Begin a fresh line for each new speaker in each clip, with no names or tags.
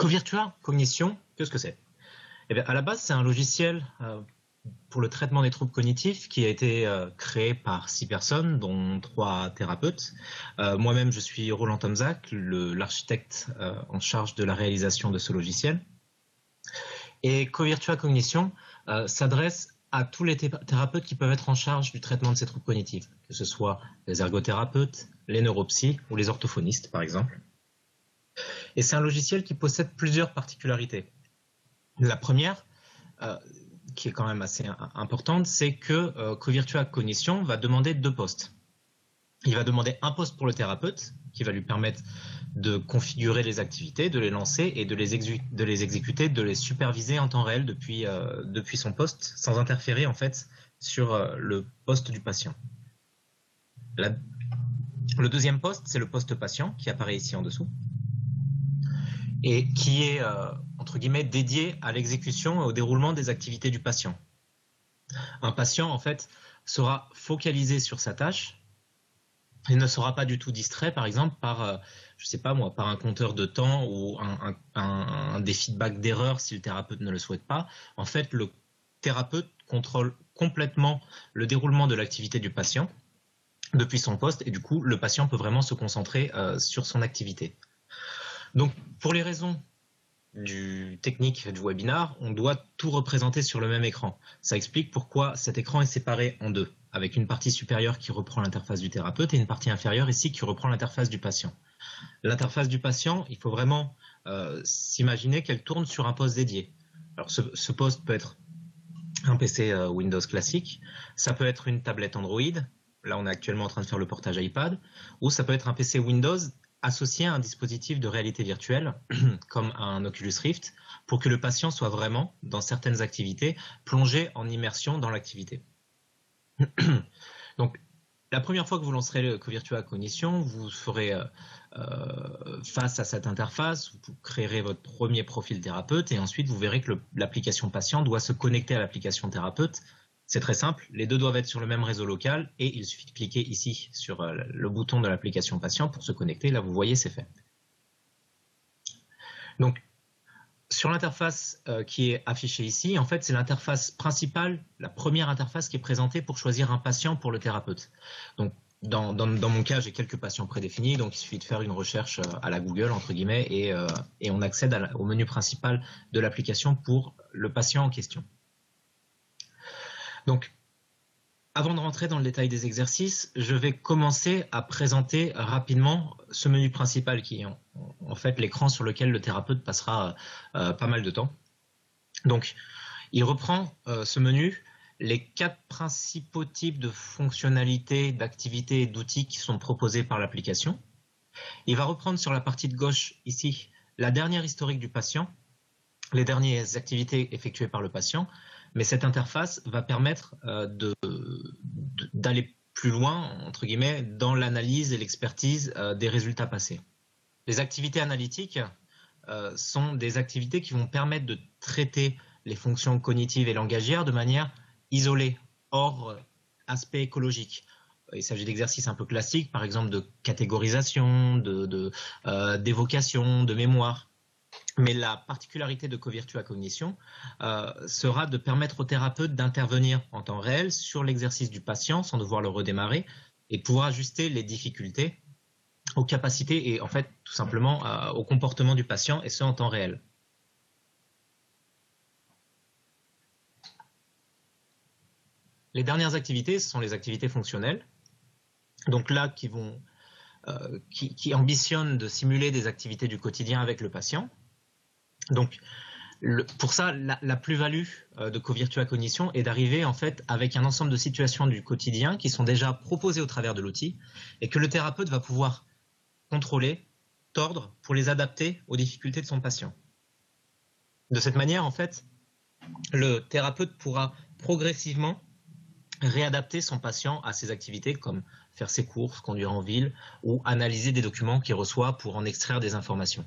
Covirtua Cognition, qu'est-ce que c'est? Eh bien, à la base, c'est un logiciel pour le traitement des troubles cognitifs qui a été créé par 6 personnes, dont 3 thérapeutes. Moi-même, je suis Roland Tomzak, l'architecte en charge de la réalisation de ce logiciel. Et Covirtua Cognition s'adresse à tous les thérapeutes qui peuvent être en charge du traitement de ces troubles cognitifs, que ce soit les ergothérapeutes, les neuropsys ou les orthophonistes, par exemple. Et c'est un logiciel qui possède plusieurs particularités. La première, qui est quand même assez importante, c'est que Covirtua Cognition va demander 2 postes. Il va demander un poste pour le thérapeute, qui va lui permettre de configurer les activités, de les lancer et de les exécuter, de les superviser en temps réel depuis son poste, sans interférer en fait sur le poste du patient. Le deuxième poste, c'est le poste patient, qui apparaît ici en dessous, et qui est, entre guillemets, dédié à l'exécution et au déroulement des activités du patient. Un patient, en fait, sera focalisé sur sa tâche et ne sera pas du tout distrait, par exemple, par, je sais pas moi, par un compteur de temps ou des feedbacks d'erreur si le thérapeute ne le souhaite pas. En fait, le thérapeute contrôle complètement le déroulement de l'activité du patient depuis son poste et du coup, le patient peut vraiment se concentrer sur son activité. Donc, pour les raisons technique du webinar, on doit tout représenter sur le même écran. Ça explique pourquoi cet écran est séparé en 2, avec une partie supérieure qui reprend l'interface du thérapeute et une partie inférieure ici qui reprend l'interface du patient. L'interface du patient, il faut vraiment s'imaginer qu'elle tourne sur un poste dédié. Alors, ce poste peut être un PC Windows classique, ça peut être une tablette Android, là on est actuellement en train de faire le portage iPad, ou ça peut être un PC Windows associé à un dispositif de réalité virtuelle comme un Oculus Rift pour que le patient soit vraiment, dans certaines activités, plongé en immersion dans l'activité. Donc, la première fois que vous lancerez le Covirtua Cognition, vous ferez face à cette interface, vous créerez votre premier profil thérapeute et ensuite vous verrez que l'application patient doit se connecter à l'application thérapeute. C'est très simple, les deux doivent être sur le même réseau local et il suffit de cliquer ici sur le bouton de l'application patient pour se connecter. Là, vous voyez, c'est fait. Donc, sur l'interface qui est affichée ici, en fait, c'est l'interface principale, la première interface qui est présentée pour choisir un patient pour le thérapeute. Donc, dans mon cas, j'ai quelques patients prédéfinis, donc il suffit de faire une recherche à la Google, entre guillemets, et on accède au menu principal de l'application pour le patient en question. Donc, avant de rentrer dans le détail des exercices, je vais commencer à présenter rapidement ce menu principal qui est en fait l'écran sur lequel le thérapeute passera pas mal de temps. Donc, il reprend ce menu, les 4 principaux types de fonctionnalités, d'activités et d'outils qui sont proposés par l'application. Il va reprendre sur la partie de gauche ici la dernière historique du patient, les dernières activités effectuées par le patient. Mais cette interface va permettre d'aller plus loin, entre guillemets, dans l'analyse et l'expertise des résultats passés. Les activités analytiques sont des activités qui vont permettre de traiter les fonctions cognitives et langagières de manière isolée, hors aspect écologique. Il s'agit d'exercices un peu classiques, par exemple de catégorisation, d'évocation, de mémoire. Mais la particularité de Covirtua Cognition sera de permettre au thérapeute d'intervenir en temps réel sur l'exercice du patient sans devoir le redémarrer et pouvoir ajuster les difficultés aux capacités et en fait tout simplement au comportement du patient et ce en temps réel. Les dernières activités, ce sont les activités fonctionnelles. Donc là, qui ambitionnent de simuler des activités du quotidien avec le patient. Donc, pour ça, la plus-value de Covirtua Cognition est d'arriver en fait avec un ensemble de situations du quotidien qui sont déjà proposées au travers de l'outil et que le thérapeute va pouvoir contrôler, tordre pour les adapter aux difficultés de son patient. De cette manière, en fait, le thérapeute pourra progressivement réadapter son patient à ses activités comme faire ses courses, conduire en ville ou analyser des documents qu'il reçoit pour en extraire des informations.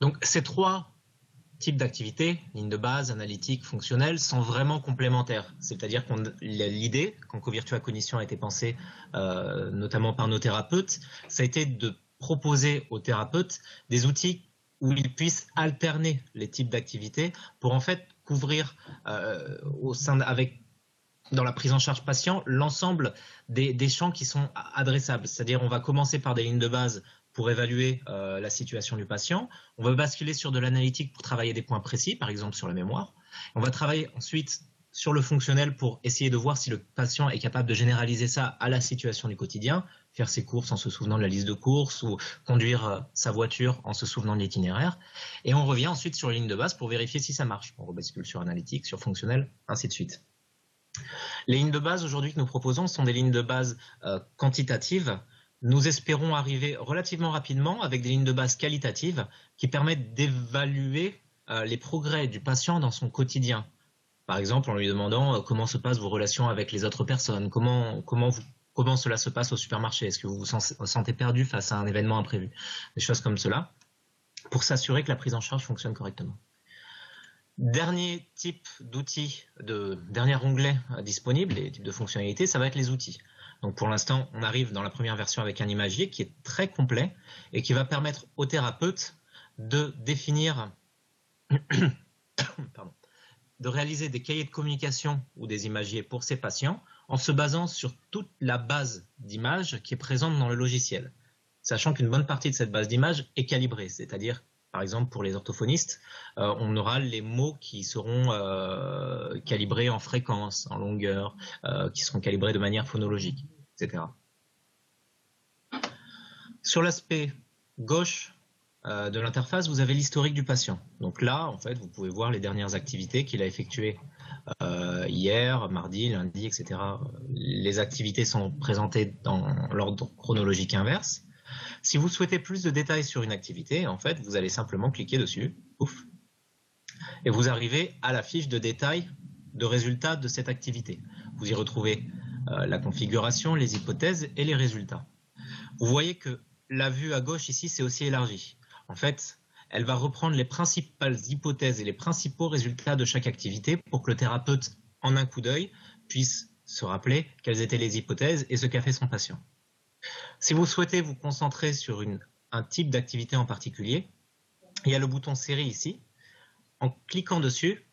Donc ces 3 types d'activités, ligne de base, analytique, fonctionnelle, sont vraiment complémentaires. C'est-à-dire que l'idée, quand Covirtua Cognition a été pensée notamment par nos thérapeutes, ça a été de proposer aux thérapeutes des outils où ils puissent alterner les types d'activités pour en fait couvrir dans la prise en charge patient l'ensemble des champs qui sont adressables. C'est-à-dire on va commencer par des lignes de base pour évaluer la situation du patient. On va basculer sur de l'analytique pour travailler des points précis, par exemple sur la mémoire. On va travailler ensuite sur le fonctionnel pour essayer de voir si le patient est capable de généraliser ça à la situation du quotidien, faire ses courses en se souvenant de la liste de courses ou conduire sa voiture en se souvenant de l'itinéraire. Et on revient ensuite sur les lignes de base pour vérifier si ça marche. On rebascule sur analytique, sur fonctionnel, ainsi de suite. Les lignes de base aujourd'hui que nous proposons sont des lignes de base quantitatives. Nous espérons arriver relativement rapidement avec des lignes de base qualitatives qui permettent d'évaluer les progrès du patient dans son quotidien. Par exemple, en lui demandant comment se passent vos relations avec les autres personnes, comment cela se passe au supermarché, est-ce que vous vous sentez perdu face à un événement imprévu, des choses comme cela, pour s'assurer que la prise en charge fonctionne correctement. Dernier type d'outils, dernier onglet disponible, les types de fonctionnalités, ça va être les outils. Donc pour l'instant, on arrive dans la première version avec un imagier qui est très complet et qui va permettre au thérapeute de définir de réaliser des cahiers de communication ou des imagiers pour ses patients en se basant sur toute la base d'images qui est présente dans le logiciel, sachant qu'une bonne partie de cette base d'images est calibrée, c'est-à-dire, par exemple, pour les orthophonistes, on aura les mots qui seront calibrés en fréquence, en longueur, qui seront calibrés de manière phonologique, etc. Sur l'aspect gauche de l'interface, vous avez l'historique du patient. Donc là, en fait, vous pouvez voir les dernières activités qu'il a effectuées hier, mardi, lundi, etc. Les activités sont présentées dans l'ordre chronologique inverse. Si vous souhaitez plus de détails sur une activité, en fait, vous allez simplement cliquer dessus, ouf, et vous arrivez à la fiche de détail de résultats de cette activité. Vous y retrouvez la configuration, les hypothèses et les résultats. Vous voyez que la vue à gauche ici, c'est aussi élargi. En fait, elle va reprendre les principales hypothèses et les principaux résultats de chaque activité pour que le thérapeute, en un coup d'œil, puisse se rappeler quelles étaient les hypothèses et ce qu'a fait son patient. Si vous souhaitez vous concentrer sur un type d'activité en particulier, il y a le bouton série ici. En cliquant dessus,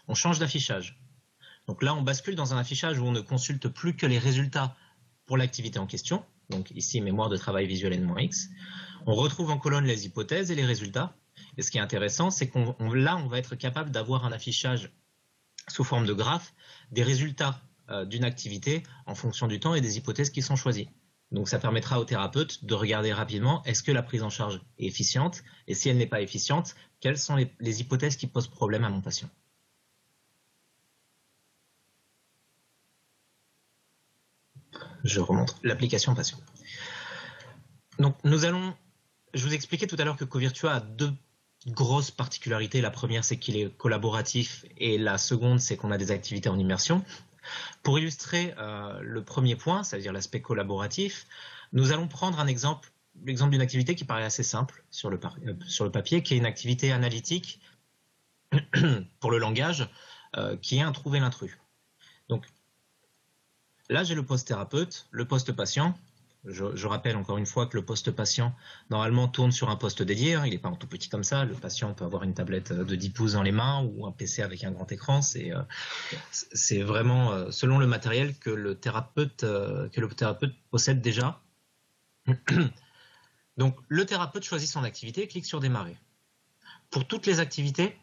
on change d'affichage. Donc là, on bascule dans un affichage où on ne consulte plus que les résultats pour l'activité en question. Donc ici, mémoire de travail visuel N-X. On retrouve en colonne les hypothèses et les résultats. Et ce qui est intéressant, c'est là, on va être capable d'avoir un affichage sous forme de graphe des résultats d'une activité en fonction du temps et des hypothèses qui sont choisies. Donc ça permettra au thérapeute de regarder rapidement est-ce que la prise en charge est efficiente et si elle n'est pas efficiente, quelles sont les hypothèses qui posent problème à mon patient. Je remonte l'application patient. Donc je vous expliquais tout à l'heure que Covirtua a deux grosses particularités. La première, c'est qu'il est collaboratif et la seconde, c'est qu'on a des activités en immersion. Pour illustrer le premier point, c'est-à-dire l'aspect collaboratif, nous allons prendre l'exemple d'une activité qui paraît assez simple sur le papier, qui est une activité analytique pour le langage, qui est un trouver l'intrus. Donc là, j'ai le poste thérapeute, le poste patient. Je rappelle encore une fois que le poste patient, normalement, tourne sur un poste dédié. Il n'est pas en tout petit comme ça. Le patient peut avoir une tablette de 10 pouces dans les mains ou un PC avec un grand écran. C'est vraiment selon le matériel que le thérapeute possède déjà. Donc, le thérapeute choisit son activité et clique sur démarrer. Pour toutes les activités,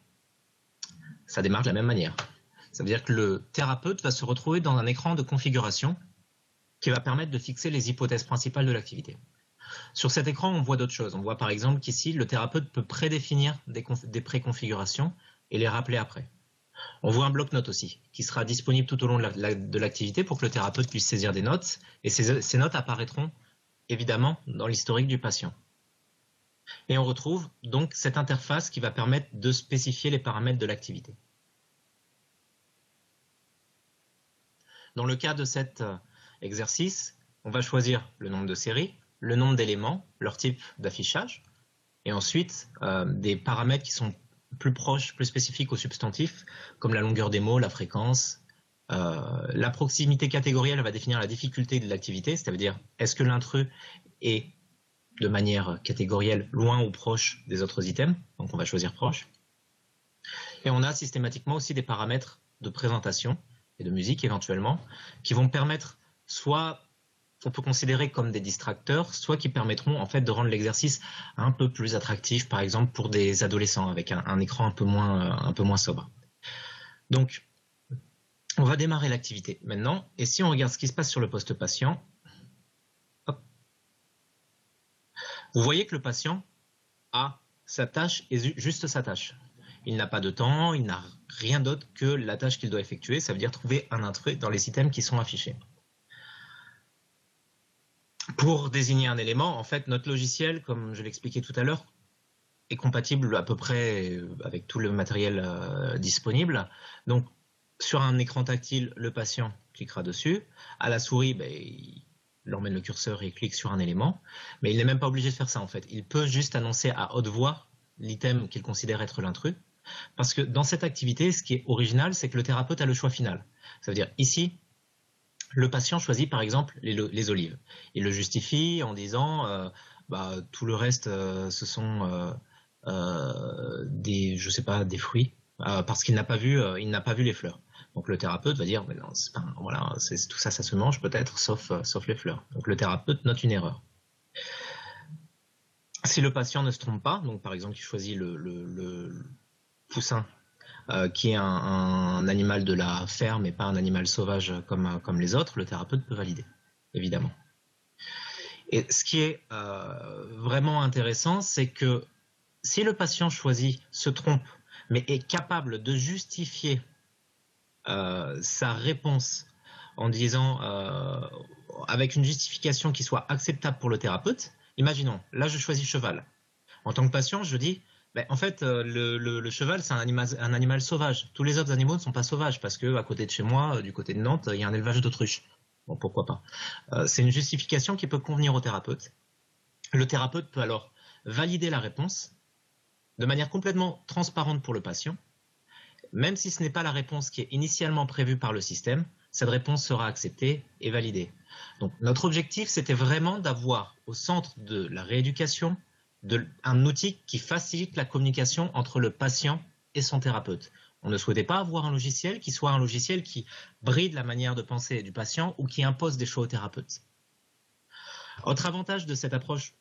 ça démarre de la même manière. Ça veut dire que le thérapeute va se retrouver dans un écran de configuration qui va permettre de fixer les hypothèses principales de l'activité. Sur cet écran, on voit d'autres choses. On voit par exemple qu'ici, le thérapeute peut prédéfinir des préconfigurations et les rappeler après. On voit un bloc-notes aussi, qui sera disponible tout au long de l'activité pour que le thérapeute puisse saisir des notes. Et ces notes apparaîtront évidemment dans l'historique du patient. Et on retrouve donc cette interface qui va permettre de spécifier les paramètres de l'activité. Dans le cas de cet exercice, on va choisir le nombre de séries, le nombre d'éléments, leur type d'affichage, et ensuite des paramètres qui sont plus proches, plus spécifiques au substantif, comme la longueur des mots, la fréquence. La proximité catégorielle va définir la difficulté de l'activité, c'est-à-dire est-ce que l'intrus est de manière catégorielle loin ou proche des autres items, donc on va choisir proche. Et on a systématiquement aussi des paramètres de présentation et de musique éventuellement, qui vont permettre soit, on peut considérer comme des distracteurs, soit qui permettront en fait de rendre l'exercice un peu plus attractif, par exemple pour des adolescents avec un écran un peu moins sobre. Donc, on va démarrer l'activité maintenant, et si on regarde ce qui se passe sur le poste patient, hop, vous voyez que le patient a sa tâche et juste sa tâche. Il n'a pas de temps, il n'a rien d'autre que la tâche qu'il doit effectuer, ça veut dire trouver un intrus dans les items qui sont affichés. Pour désigner un élément, en fait, notre logiciel, comme je l'expliquais tout à l'heure, est compatible à peu près avec tout le matériel disponible. Donc, sur un écran tactile, le patient cliquera dessus. À la souris, il emmène le curseur et clique sur un élément. Mais il n'est même pas obligé de faire ça, en fait. Il peut juste annoncer à haute voix l'item qu'il considère être l'intrus. Parce que dans cette activité, ce qui est original, c'est que le thérapeute a le choix final. Ça veut dire, ici, le patient choisit par exemple les olives. Il le justifie en disant tout le reste ce sont des fruits parce qu'il n'a pas vu les fleurs. Donc le thérapeute va dire non, voilà, tout ça se mange peut-être sauf les fleurs. Donc le thérapeute note une erreur. Si le patient ne se trompe pas, donc par exemple il choisit le poussin qui est un animal de la ferme et pas un animal sauvage comme les autres, le thérapeute peut valider, évidemment. Et ce qui est vraiment intéressant, c'est que si le patient choisit, se trompe, mais est capable de justifier sa réponse en disant, avec une justification qui soit acceptable pour le thérapeute, imaginons, là je choisis cheval. En tant que patient, je dis, en fait, le cheval, c'est un animal sauvage. Tous les autres animaux ne sont pas sauvages parce que à côté de chez moi, du côté de Nantes, il y a un élevage d'autruches. Bon, pourquoi pas. C'est une justification qui peut convenir au thérapeute. Le thérapeute peut alors valider la réponse de manière complètement transparente pour le patient. Même si ce n'est pas la réponse qui est initialement prévue par le système, cette réponse sera acceptée et validée. Donc, notre objectif, c'était vraiment d'avoir au centre de la rééducation un outil qui facilite la communication entre le patient et son thérapeute. On ne souhaitait pas avoir un logiciel qui soit un logiciel qui bride la manière de penser du patient ou qui impose des choix au thérapeute. Autre avantage de cette approche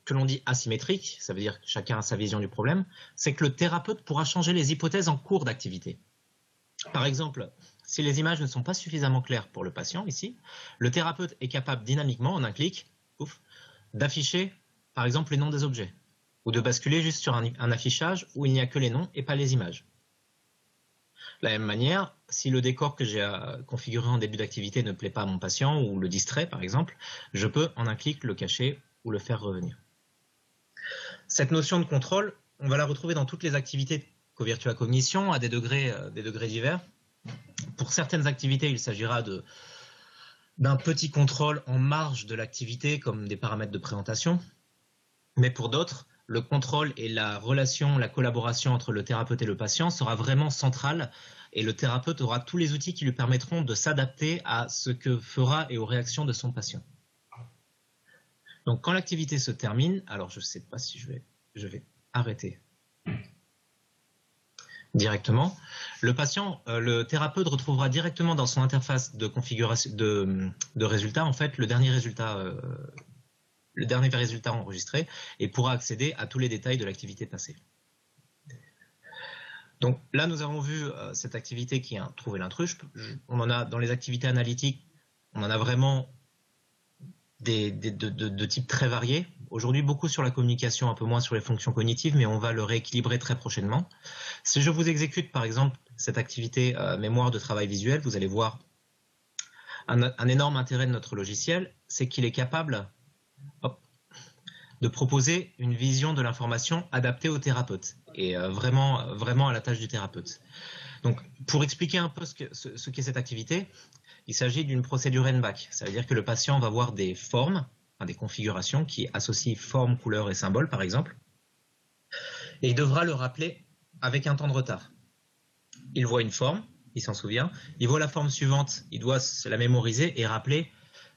que l'on dit asymétrique, ça veut dire que chacun a sa vision du problème, c'est que le thérapeute pourra changer les hypothèses en cours d'activité. Par exemple, si les images ne sont pas suffisamment claires pour le patient ici, le thérapeute est capable dynamiquement, en un clic, d'afficher par exemple les noms des objets, ou de basculer juste sur un affichage où il n'y a que les noms et pas les images. De la même manière, si le décor que j'ai configuré en début d'activité ne plaît pas à mon patient ou le distrait par exemple, je peux en un clic le cacher ou le faire revenir. Cette notion de contrôle, on va la retrouver dans toutes les activités co-virtua cognition à des degrés divers. Pour certaines activités, il s'agira d'un petit contrôle en marge de l'activité comme des paramètres de présentation. Mais pour d'autres, le contrôle et la relation, la collaboration entre le thérapeute et le patient sera vraiment centrale et le thérapeute aura tous les outils qui lui permettront de s'adapter à ce que fera et aux réactions de son patient. Donc quand l'activité se termine, alors je ne sais pas si je vais arrêter directement, le thérapeute retrouvera directement dans son interface de configuration de résultats en fait le dernier résultat enregistré et pourra accéder à tous les détails de l'activité passée. Donc là, nous avons vu cette activité qui a trouvé l'intrus. On en a dans les activités analytiques, on en a vraiment de types très variés. Aujourd'hui, beaucoup sur la communication, un peu moins sur les fonctions cognitives, mais on va le rééquilibrer très prochainement. Si je vous exécute, par exemple, cette activité mémoire de travail visuel, vous allez voir un énorme intérêt de notre logiciel, c'est qu'il est capable de proposer une vision de l'information adaptée au thérapeute et vraiment à la tâche du thérapeute. Donc, pour expliquer un peu ce qu'est cette activité, il s'agit d'une procédure n-back. Ça veut dire que le patient va voir des formes, des configurations qui associent forme, couleur et symbole, par exemple, et il devra le rappeler avec un temps de retard. Il voit une forme, il s'en souvient, il voit la forme suivante, il doit se la mémoriser et rappeler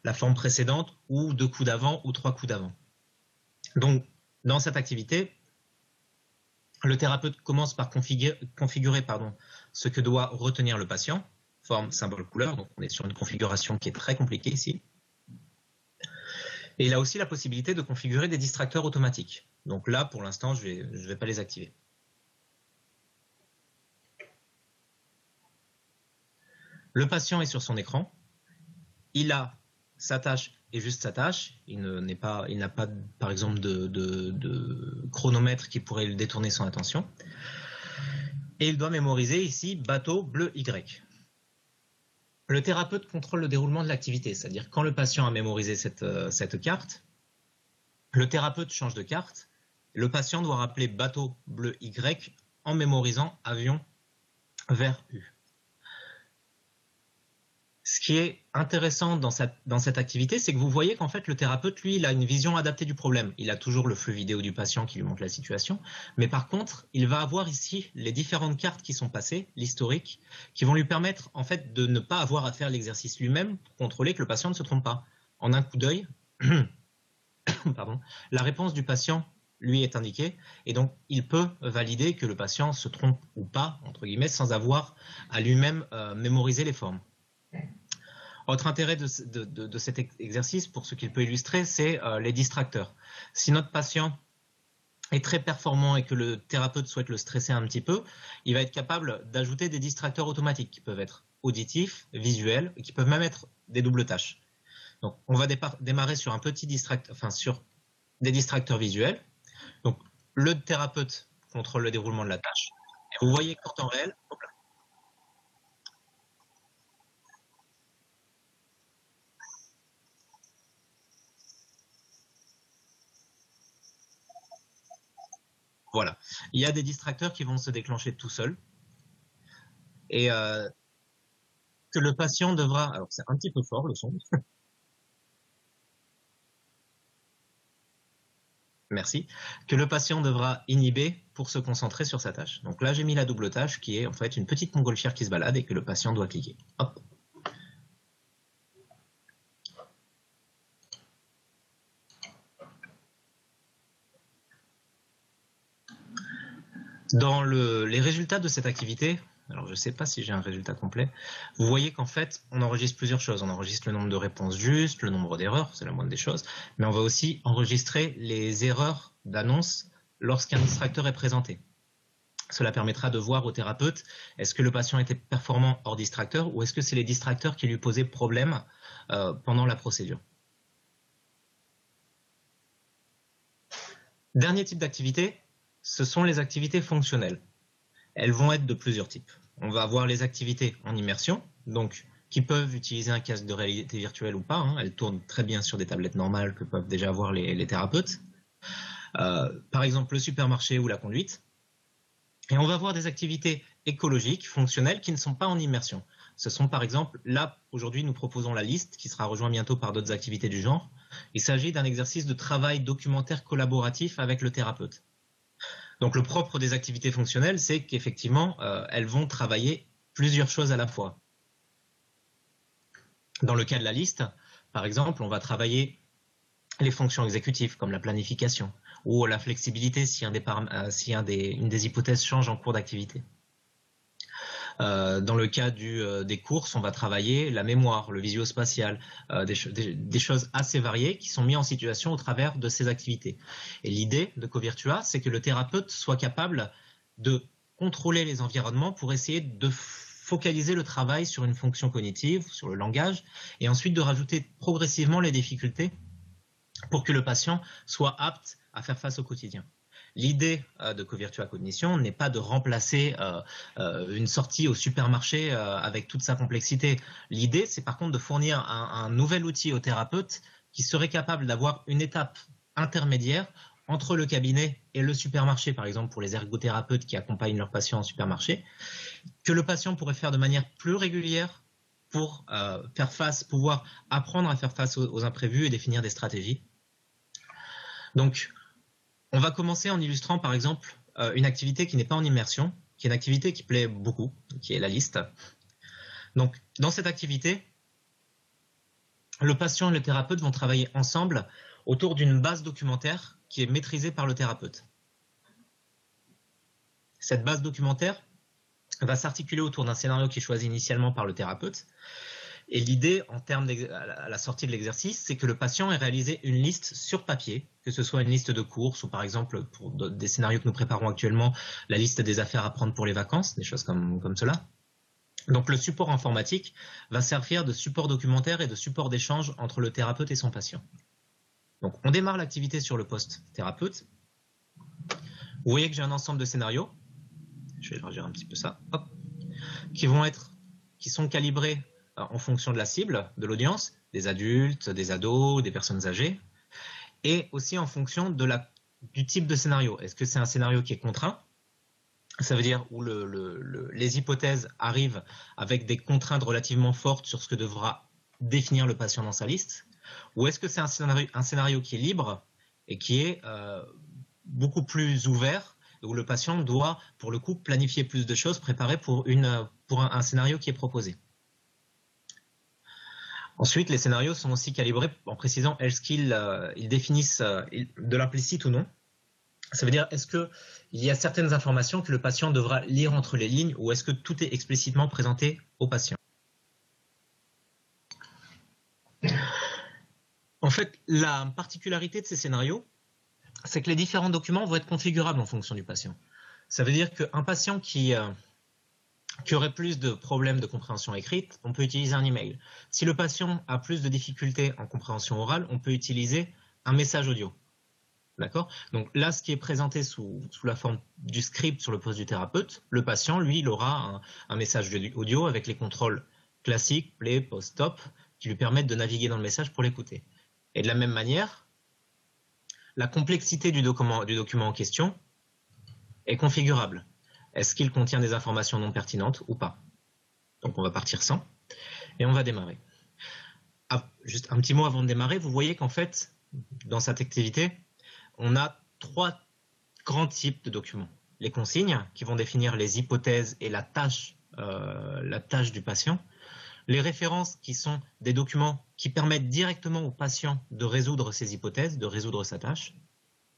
la forme précédente ou 2 coups d'avant ou 3 coups d'avant. Donc, dans cette activité, le thérapeute commence par configurer ce que doit retenir le patient, forme, symbole, couleur. Donc, on est sur une configuration qui est très compliquée ici. Et il a aussi la possibilité de configurer des distracteurs automatiques. Donc là, pour l'instant, je vais pas les activer. Le patient est sur son écran. Il a sa tâche et juste sa tâche. Il n'a pas, par exemple, de chronomètre qui pourrait le détourner son attention. Et il doit mémoriser ici bateau bleu Y. Le thérapeute contrôle le déroulement de l'activité, c'est-à-dire quand le patient a mémorisé cette carte, le thérapeute change de carte. Le patient doit rappeler bateau bleu Y en mémorisant avion vert U. Ce qui est intéressant dans cette activité, c'est que vous voyez qu'en fait, le thérapeute, lui, il a une vision adaptée du problème. Il a toujours le flux vidéo du patient qui lui montre la situation. Mais par contre, il va avoir ici les différentes cartes qui sont passées, l'historique, qui vont lui permettre en fait de ne pas avoir à faire l'exercice lui-même pour contrôler que le patient ne se trompe pas. En un coup d'œil, la réponse du patient lui est indiquée et donc il peut valider que le patient se trompe ou pas, entre guillemets, sans avoir à lui-même mémoriser les formes. Autre intérêt de cet exercice, pour ce qu'il peut illustrer, c'est les distracteurs. Si notre patient est très performant et que le thérapeute souhaite le stresser un petit peu, il va être capable d'ajouter des distracteurs automatiques qui peuvent être auditifs, visuels, et qui peuvent même être des doubles tâches. Donc, on va démarrer sur un petit sur des distracteurs visuels. Donc, le thérapeute contrôle le déroulement de la tâche. Et vous voyez qu'en temps réel, voilà, il y a des distracteurs qui vont se déclencher tout seuls et que le patient devra, alors c'est un petit peu fort le son, merci, que le patient devra inhiber pour se concentrer sur sa tâche. Donc là j'ai mis la double tâche qui est en fait une petite montgolfière qui se balade et que le patient doit cliquer. Hop. Dans les résultats de cette activité, alors je ne sais pas si j'ai un résultat complet, vous voyez qu'en fait on enregistre plusieurs choses. On enregistre le nombre de réponses justes, le nombre d'erreurs, c'est la moindre des choses, mais on va aussi enregistrer les erreurs d'annonce lorsqu'un distracteur est présenté. Cela permettra de voir au thérapeute est-ce que le patient était performant hors distracteur ou est-ce que c'est les distracteurs qui lui posaient problème pendant la procédure. Dernier type d'activité, ce sont les activités fonctionnelles. Elles vont être de plusieurs types. On va avoir les activités en immersion, donc qui peuvent utiliser un casque de réalité virtuelle ou pas. Elles tournent très bien sur des tablettes normales que peuvent déjà avoir les thérapeutes. Par exemple, le supermarché ou la conduite. Et on va avoir des activités écologiques, fonctionnelles, qui ne sont pas en immersion. Ce sont par exemple, là, aujourd'hui, nous proposons la liste, qui sera rejointe bientôt par d'autres activités du genre. Il s'agit d'un exercice de travail documentaire collaboratif avec le thérapeute. Donc le propre des activités fonctionnelles, c'est qu'effectivement, elles vont travailler plusieurs choses à la fois. Dans le cas de la liste, par exemple, on va travailler les fonctions exécutives comme la planification ou la flexibilité si une des hypothèses change en cours d'activité. Dans le cas des courses, on va travailler la mémoire, le visio-spatial, des choses assez variées qui sont mises en situation au travers de ces activités. Et l'idée de Covirtua, c'est que le thérapeute soit capable de contrôler les environnements pour essayer de focaliser le travail sur une fonction cognitive, sur le langage, et ensuite de rajouter progressivement les difficultés pour que le patient soit apte à faire face au quotidien. L'idée de Covirtua Cognition n'est pas de remplacer une sortie au supermarché avec toute sa complexité. L'idée, c'est par contre de fournir un nouvel outil au thérapeute qui serait capable d'avoir une étape intermédiaire entre le cabinet et le supermarché, par exemple pour les ergothérapeutes qui accompagnent leurs patients en supermarché, que le patient pourrait faire de manière plus régulière pour pouvoir apprendre à faire face aux imprévus et définir des stratégies. Donc, on va commencer en illustrant par exemple une activité qui n'est pas en immersion, qui est une activité qui plaît beaucoup, qui est la liste. Donc dans cette activité, le patient et le thérapeute vont travailler ensemble autour d'une base documentaire qui est maîtrisée par le thérapeute. Cette base documentaire va s'articuler autour d'un scénario qui est choisi initialement par le thérapeute. Et l'idée, en termes à la sortie de l'exercice, c'est que le patient ait réalisé une liste sur papier, que ce soit une liste de courses ou par exemple, pour des scénarios que nous préparons actuellement, la liste des affaires à prendre pour les vacances, des choses comme cela. Donc le support informatique va servir de support documentaire et de support d'échange entre le thérapeute et son patient. Donc on démarre l'activité sur le poste thérapeute. Vous voyez que j'ai un ensemble de scénarios. Je vais élargir un petit peu ça. Hop. Qui sont calibrés en fonction de la cible, de l'audience, des adultes, des ados, des personnes âgées, et aussi en fonction du type de scénario. Est-ce que c'est un scénario qui est contraint? Ça veut dire où les hypothèses arrivent avec des contraintes relativement fortes sur ce que devra définir le patient dans sa liste, ou est-ce que c'est un scénario qui est libre et qui est beaucoup plus ouvert, où le patient doit, pour le coup, planifier plus de choses, préparer pour un scénario qui est proposé. Ensuite, les scénarios sont aussi calibrés en précisant est-ce qu'ils définissent de l'implicite ou non. Ça veut dire est-ce qu'il y a certaines informations que le patient devra lire entre les lignes ou est-ce que tout est explicitement présenté au patient. En fait, la particularité de ces scénarios, c'est que les différents documents vont être configurables en fonction du patient. Ça veut dire qu'un patient qui aurait plus de problèmes de compréhension écrite, on peut utiliser un email. Si le patient a plus de difficultés en compréhension orale, on peut utiliser un message audio. D'accord? Donc là, ce qui est présenté sous la forme du script sur le poste du thérapeute, le patient, lui, il aura un message audio avec les contrôles classiques, play, pause, stop, qui lui permettent de naviguer dans le message pour l'écouter. Et de la même manière, la complexité du document en question est configurable. Est-ce qu'il contient des informations non pertinentes ou pas? Donc on va partir sans et on va démarrer. Juste un petit mot avant de démarrer, vous voyez qu'en fait, dans cette activité, on a 3 grands types de documents. Les consignes qui vont définir les hypothèses et la tâche du patient. Les références qui sont des documents qui permettent directement au patient de résoudre ses hypothèses, de résoudre sa tâche.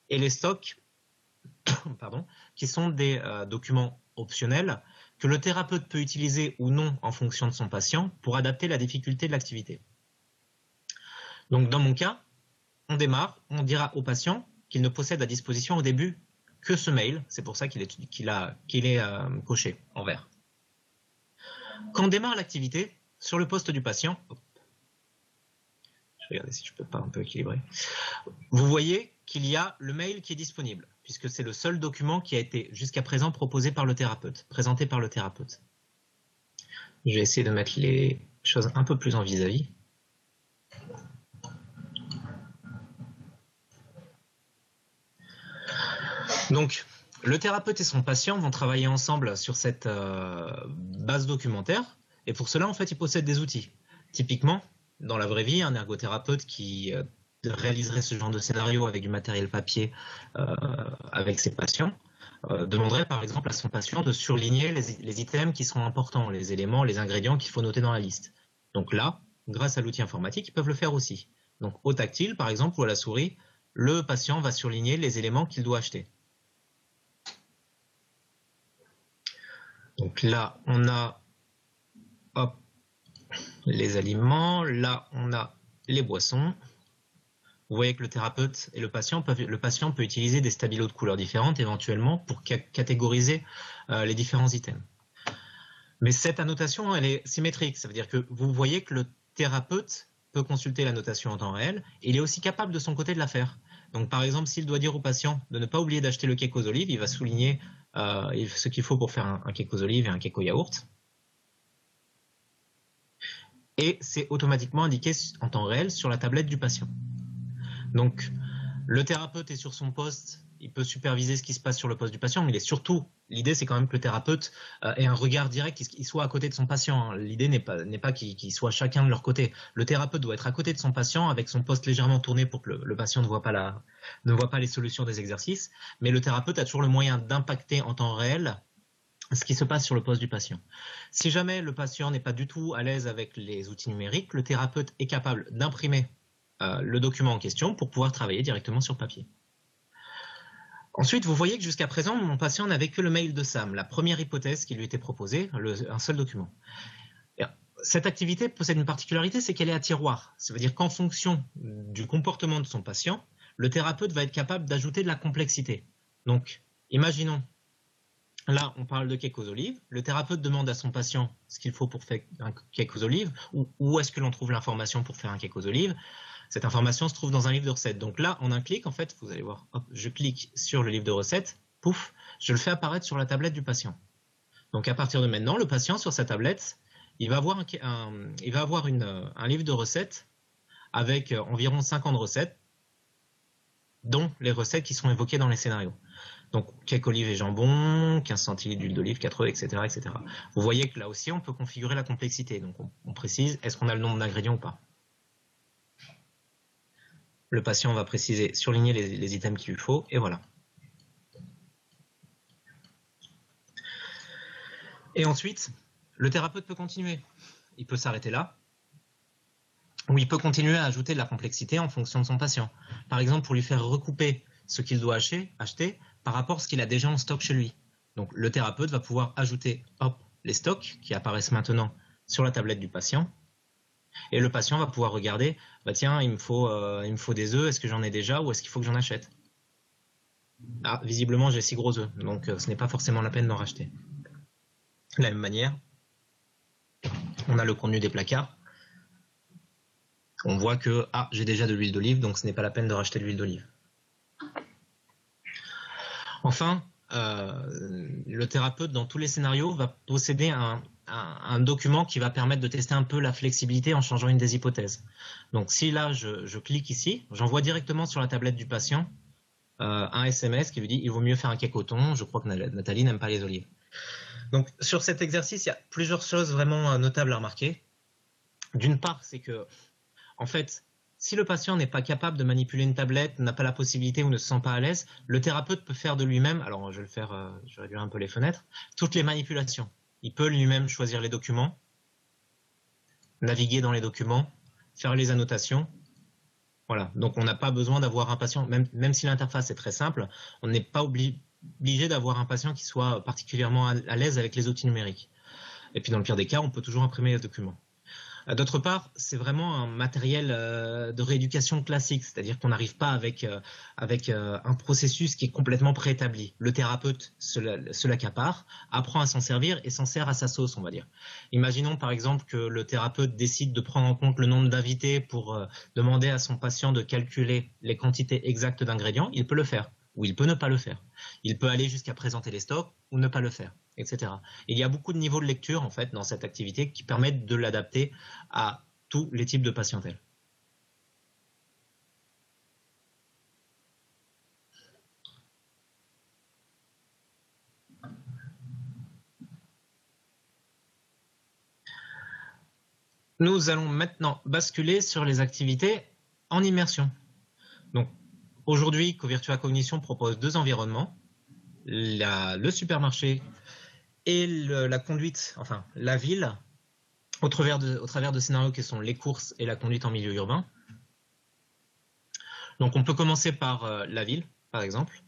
Et les stocks, qui sont des documents optionnels que le thérapeute peut utiliser ou non en fonction de son patient pour adapter la difficulté de l'activité. Donc dans mon cas, on démarre, on dira au patient qu'il ne possède à disposition au début que ce mail, c'est pour ça qu'il est coché en vert. Quand on démarre l'activité, sur le poste du patient, je vais regarder si je peux pas un peu équilibrer, vous voyez qu'il y a le mail qui est disponible, puisque c'est le seul document qui a été jusqu'à présent proposé par le thérapeute, présenté par le thérapeute. Je vais essayer de mettre les choses un peu plus en vis-à-vis. Donc, le thérapeute et son patient vont travailler ensemble sur cette base documentaire. Et pour cela, en fait, ils possèdent des outils. Typiquement, dans la vraie vie, un ergothérapeute qui réaliserait ce genre de scénario avec du matériel papier avec ses patients demanderait par exemple à son patient de surligner les items qui sont importants, les éléments, les ingrédients qu'il faut noter dans la liste. Donc là, grâce à l'outil informatique, ils peuvent le faire aussi. Donc au tactile, par exemple, ou à la souris, le patient va surligner les éléments qu'il doit acheter. Donc là, on a les aliments, là, on a les boissons. Vous voyez que le thérapeute et le patient peut utiliser des stabilos de couleurs différentes éventuellement pour catégoriser les différents items. Mais cette annotation, elle est symétrique. Ça veut dire que vous voyez que le thérapeute peut consulter la notation en temps réel et il est aussi capable de son côté de la faire. Donc par exemple, s'il doit dire au patient de ne pas oublier d'acheter le cake aux olives, il va souligner ce qu'il faut pour faire un cake aux olives et un cake au yaourt. Et c'est automatiquement indiqué en temps réel sur la tablette du patient. Donc, le thérapeute est sur son poste, il peut superviser ce qui se passe sur le poste du patient, mais l'idée c'est quand même que le thérapeute ait un regard direct, qu'il soit à côté de son patient. L'idée n'est pas qu'ils soient chacun de leur côté. Le thérapeute doit être à côté de son patient avec son poste légèrement tourné pour que le patient ne voit pas les solutions des exercices, mais le thérapeute a toujours le moyen d'impacter en temps réel ce qui se passe sur le poste du patient. Si jamais le patient n'est pas du tout à l'aise avec les outils numériques, le thérapeute est capable d'imprimer le document en question pour pouvoir travailler directement sur papier. Ensuite, vous voyez que jusqu'à présent, mon patient n'avait que le mail de Sam, la première hypothèse qui lui était proposée, un seul document. Et cette activité possède une particularité, c'est qu'elle est à tiroir. Ça veut dire qu'en fonction du comportement de son patient, le thérapeute va être capable d'ajouter de la complexité. Donc, imaginons, là, on parle de cake aux olives. Le thérapeute demande à son patient ce qu'il faut pour faire un cake aux olives, ou où est-ce que l'on trouve l'information pour faire un cake aux olives. Cette information se trouve dans un livre de recettes. Donc là, en un clic, en fait, vous allez voir, hop, je clique sur le livre de recettes, pouf, je le fais apparaître sur la tablette du patient. Donc à partir de maintenant, le patient, sur sa tablette, il va avoir un livre de recettes avec environ 50 recettes, dont les recettes qui sont évoquées dans les scénarios. Donc cake olive et jambon, 15 centilitres d'huile d'olive, 4 œufs, etc., etc. Vous voyez que là aussi, on peut configurer la complexité. Donc on précise, est-ce qu'on a le nombre d'ingrédients ou pas? Le patient va préciser, surligner les items qu'il lui faut, et voilà. Et ensuite, le thérapeute peut continuer. Il peut s'arrêter là, ou il peut continuer à ajouter de la complexité en fonction de son patient. Par exemple, pour lui faire recouper ce qu'il doit acheter par rapport à ce qu'il a déjà en stock chez lui. Donc le thérapeute va pouvoir ajouter les stocks qui apparaissent maintenant sur la tablette du patient. Et le patient va pouvoir regarder, bah tiens, il me faut des œufs, est-ce que j'en ai déjà ou est-ce qu'il faut que j'en achète? Ah, visiblement j'ai 6 gros œufs, donc ce n'est pas forcément la peine d'en racheter. De la même manière, on a le contenu des placards. On voit que j'ai déjà de l'huile d'olive, donc ce n'est pas la peine de racheter de l'huile d'olive. Enfin, le thérapeute, dans tous les scénarios, va posséder un document qui va permettre de tester un peu la flexibilité en changeant une des hypothèses. Donc si là, je clique ici, j'envoie directement sur la tablette du patient un SMS qui lui dit « Il vaut mieux faire un cake au thon, je crois que Nathalie n'aime pas les olives ». Donc sur cet exercice, il y a plusieurs choses vraiment notables à remarquer. D'une part, c'est que, en fait, si le patient n'est pas capable de manipuler une tablette, n'a pas la possibilité ou ne se sent pas à l'aise, le thérapeute peut faire de lui-même, alors je vais réduire un peu les fenêtres, toutes les manipulations. Il peut lui-même choisir les documents, naviguer dans les documents, faire les annotations. Voilà, donc on n'a pas besoin d'avoir un patient, même si l'interface est très simple, on n'est pas obligé d'avoir un patient qui soit particulièrement à l'aise avec les outils numériques. Et puis dans le pire des cas, on peut toujours imprimer les documents. D'autre part, c'est vraiment un matériel de rééducation classique, c'est-à-dire qu'on n'arrive pas avec un processus qui est complètement préétabli. Le thérapeute se l'accapare, apprend à s'en servir et s'en sert à sa sauce, on va dire. Imaginons par exemple que le thérapeute décide de prendre en compte le nombre d'invités pour demander à son patient de calculer les quantités exactes d'ingrédients, il peut le faire. Ou il peut ne pas le faire. Il peut aller jusqu'à présenter les stocks ou ne pas le faire, etc. Il y a beaucoup de niveaux de lecture en fait dans cette activité qui permettent de l'adapter à tous les types de patientèle. Nous allons maintenant basculer sur les activités en immersion. Donc, aujourd'hui, Covirtua Cognition propose 2 environnements, le supermarché et la conduite, enfin la ville, au travers de scénarios qui sont les courses et la conduite en milieu urbain. Donc on peut commencer par la ville, par exemple.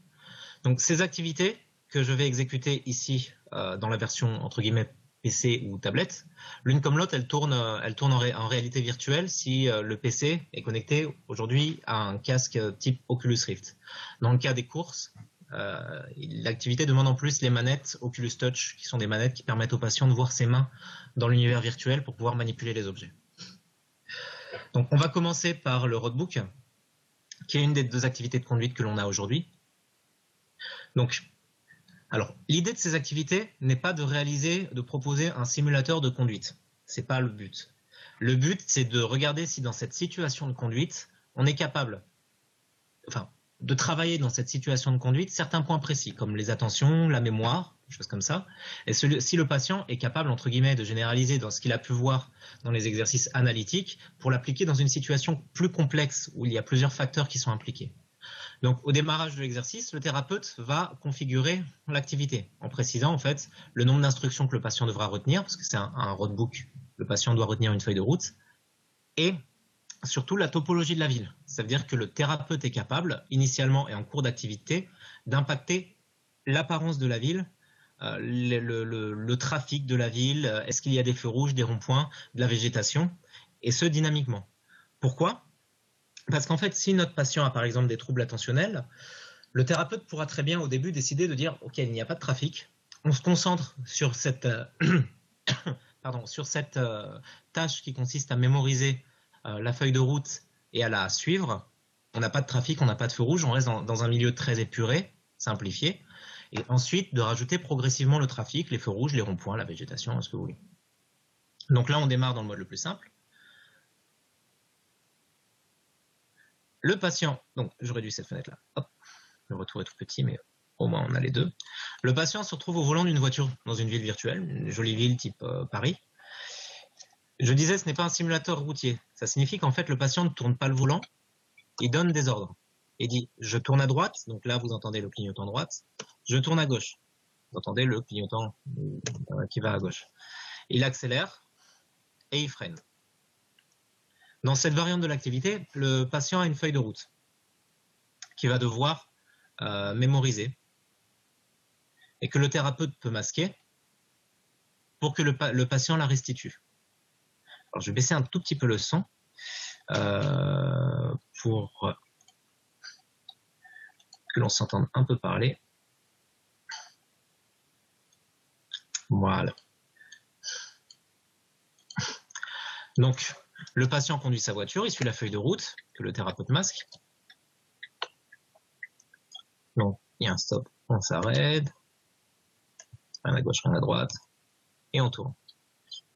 Donc ces activités que je vais exécuter ici dans la version entre guillemets PC ou tablette, l'une comme l'autre, elle tourne en réalité virtuelle si le PC est connecté aujourd'hui à un casque type Oculus Rift. Dans le cas des courses, l'activité demande en plus les manettes Oculus Touch, qui sont des manettes qui permettent aux patients de voir ses mains dans l'univers virtuel pour pouvoir manipuler les objets. Donc on va commencer par le roadbook, qui est une des 2 activités de conduite que l'on a aujourd'hui. Donc, alors, l'idée de ces activités n'est pas de proposer un simulateur de conduite. C'est pas le but. Le but, c'est de regarder si dans cette situation de conduite, on est capable, de travailler dans cette situation de conduite certains points précis, comme les attentions, la mémoire, des choses comme ça. Et si le patient est capable, entre guillemets, de généraliser dans ce qu'il a pu voir dans les exercices analytiques pour l'appliquer dans une situation plus complexe où il y a plusieurs facteurs qui sont impliqués. Donc, au démarrage de l'exercice, le thérapeute va configurer l'activité en précisant en fait le nombre d'instructions que le patient devra retenir, parce que c'est un roadbook, le patient doit retenir une feuille de route, et surtout la topologie de la ville. Ça veut dire que le thérapeute est capable, initialement et en cours d'activité, d'impacter l'apparence de la ville, le trafic de la ville, est-ce qu'il y a des feux rouges, des ronds-points, de la végétation, et ce dynamiquement. Pourquoi? Parce qu'en fait, si notre patient a par exemple des troubles attentionnels, le thérapeute pourra très bien au début décider de dire « Ok, il n'y a pas de trafic, on se concentre sur cette, tâche qui consiste à mémoriser la feuille de route et à la suivre. On n'a pas de trafic, on n'a pas de feu rouge, on reste dans un milieu très épuré, simplifié. Et ensuite, de rajouter progressivement le trafic, les feux rouges, les ronds-points, la végétation, ce que vous voulez. Donc là, on démarre dans le mode le plus simple. Le patient, donc je réduis cette fenêtre-là, hop, le retour est tout petit, mais au moins on a les deux. Le patient se retrouve au volant d'une voiture dans une ville virtuelle, une jolie ville type Paris. Je disais, ce n'est pas un simulateur routier. Ça signifie qu'en fait, le patient ne tourne pas le volant, il donne des ordres. Il dit, je tourne à droite, donc là, vous entendez le clignotant droite. Je tourne à gauche, vous entendez le clignotant qui va à gauche. Il accélère et il freine. Dans cette variante de l'activité, le patient a une feuille de route qu'il va devoir mémoriser et que le thérapeute peut masquer pour que le patient la restitue. Alors, je vais baisser un tout petit peu le son pour que l'on s'entende un peu parler. Voilà. Donc, le patient conduit sa voiture, il suit la feuille de route que le thérapeute masque. Donc, il y a un stop, on s'arrête. Rien à gauche, rien à droite. Et on tourne.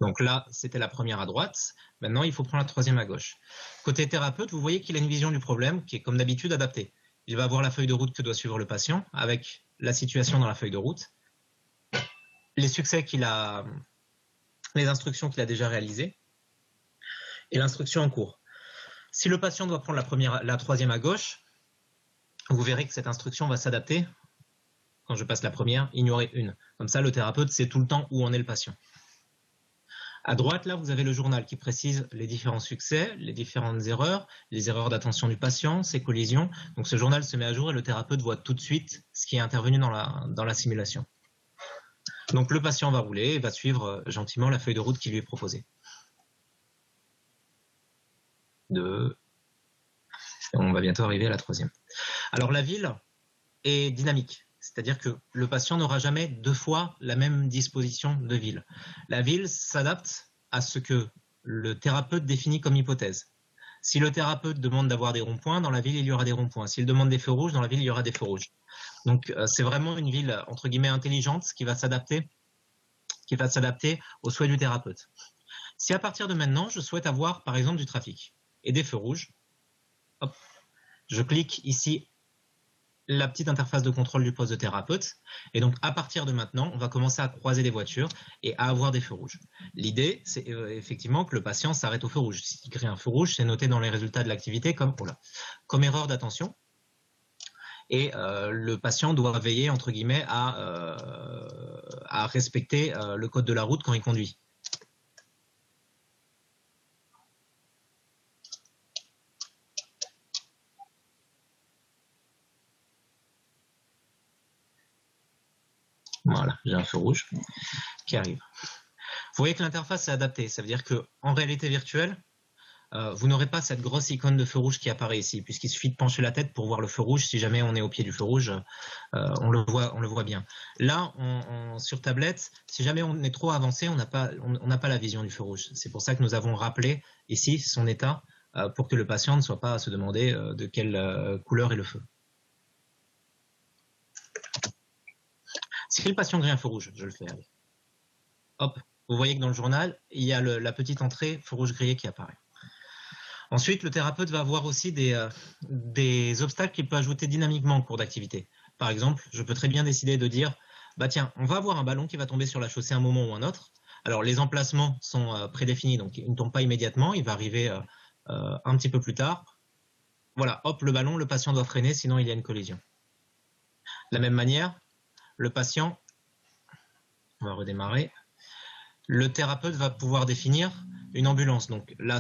Donc là, c'était la première à droite. Maintenant, il faut prendre la troisième à gauche. Côté thérapeute, vous voyez qu'il a une vision du problème qui est, comme d'habitude, adaptée. Il va avoir la feuille de route que doit suivre le patient avec la situation dans la feuille de route, les succès qu'il a, les instructions qu'il a déjà réalisées et l'instruction en cours. Si le patient doit prendre la troisième à gauche, vous verrez que cette instruction va s'adapter. Quand je passe la première, ignorer une. Comme ça, le thérapeute sait tout le temps où en est le patient. À droite, là, vous avez le journal qui précise les différents succès, les différentes erreurs, les erreurs d'attention du patient, ses collisions. Donc ce journal se met à jour et le thérapeute voit tout de suite ce qui est intervenu dans la simulation. Donc le patient va rouler et va suivre gentiment la feuille de route qui lui est proposée. On va bientôt arriver à la troisième. Alors la ville est dynamique. C'est-à-dire que le patient n'aura jamais deux fois la même disposition de ville. La ville s'adapte à ce que le thérapeute définit comme hypothèse. Si le thérapeute demande d'avoir des ronds-points, dans la ville, il y aura des ronds-points. S'il demande des feux rouges, dans la ville, il y aura des feux rouges. Donc, c'est vraiment une ville, entre guillemets, intelligente qui va s'adapter aux souhaits du thérapeute. Si à partir de maintenant, je souhaite avoir, par exemple, du trafic et des feux rouges, hop, je clique ici la petite interface de contrôle du poste de thérapeute. Et donc, à partir de maintenant, on va commencer à croiser des voitures et à avoir des feux rouges. L'idée, c'est effectivement que le patient s'arrête au feu rouge. S'il crée un feu rouge, c'est noté dans les résultats de l'activité comme erreur d'attention. Et le patient doit veiller, entre guillemets, à respecter le code de la route quand il conduit. Voilà, j'ai un feu rouge qui arrive. Vous voyez que l'interface est adaptée. Ça veut dire qu'en réalité virtuelle, vous n'aurez pas cette grosse icône de feu rouge qui apparaît ici, puisqu'il suffit de pencher la tête pour voir le feu rouge. Si jamais on est au pied du feu rouge, on le voit bien. Là, sur tablette, si jamais on est trop avancé, on n'a pas la vision du feu rouge. C'est pour ça que nous avons rappelé ici son état pour que le patient ne soit pas à se demander de quelle couleur est le feu. Si le patient grille un feu rouge, je le fais. Allez. Hop, vous voyez que dans le journal, il y a la petite entrée feu rouge grillé qui apparaît. Ensuite, le thérapeute va avoir aussi des obstacles qu'il peut ajouter dynamiquement en cours d'activité. Par exemple, je peux très bien décider de dire, bah tiens, on va avoir un ballon qui va tomber sur la chaussée à un moment ou un autre. Alors, les emplacements sont prédéfinis, donc il ne tombe pas immédiatement, il va arriver un petit peu plus tard. Voilà, hop, le ballon, le patient doit freiner, sinon il y a une collision. De la même manière, le patient, on va redémarrer, le thérapeute va pouvoir définir une ambulance. Donc là,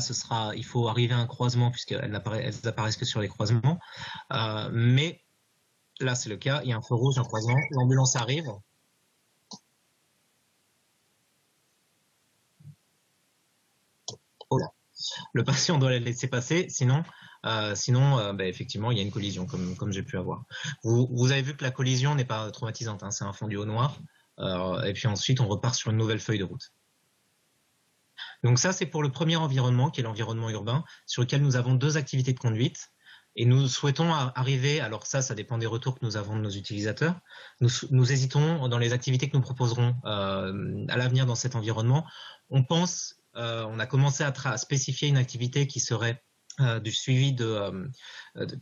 il faut arriver à un croisement puisqu'elles apparaissent que sur les croisements. Mais là, c'est le cas. Il y a un feu rouge, un croisement. L'ambulance arrive. Oh là. Le patient doit la laisser passer, sinon, effectivement, il y a une collision, comme j'ai pu avoir. Vous avez vu que la collision n'est pas traumatisante, hein, c'est un fondu au noir. Et puis ensuite, on repart sur une nouvelle feuille de route. Donc ça, c'est pour le premier environnement, qui est l'environnement urbain, sur lequel nous avons 2 activités de conduite. Et nous souhaitons arriver, alors ça dépend des retours que nous avons de nos utilisateurs. Nous hésitons dans les activités que nous proposerons à l'avenir dans cet environnement. On a commencé à spécifier une activité qui serait du suivi de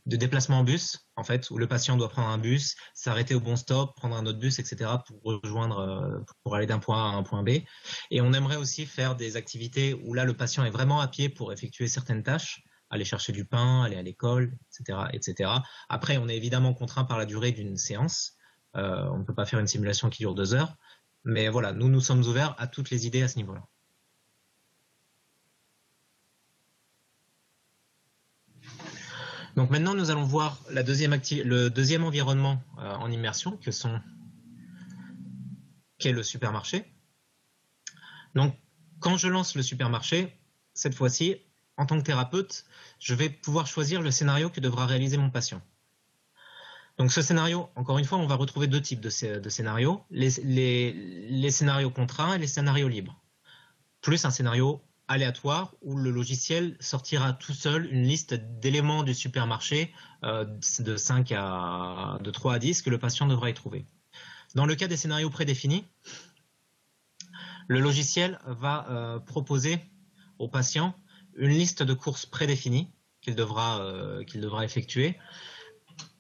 déplacement en bus, en fait, où le patient doit prendre un bus, s'arrêter au bon stop, prendre un autre bus, etc., pour aller d'un point A à un point B. Et on aimerait aussi faire des activités où là, le patient est vraiment à pied pour effectuer certaines tâches, aller chercher du pain, aller à l'école, etc., etc. Après, on est évidemment contraint par la durée d'une séance. On ne peut pas faire une simulation qui dure 2 heures. Mais voilà, nous sommes ouverts à toutes les idées à ce niveau-là. Donc maintenant, nous allons voir le deuxième environnement en immersion, qu'est le supermarché. Donc, quand je lance le supermarché, cette fois-ci, en tant que thérapeute, je vais pouvoir choisir le scénario que devra réaliser mon patient. Donc ce scénario, encore une fois, on va retrouver 2 types de scénarios, les scénarios contraints et les scénarios libres, plus un scénario aléatoire où le logiciel sortira tout seul une liste d'éléments du supermarché de 3 à 10 que le patient devra y trouver. Dans le cas des scénarios prédéfinis, le logiciel va proposer au patient une liste de courses prédéfinies qu'il devra effectuer,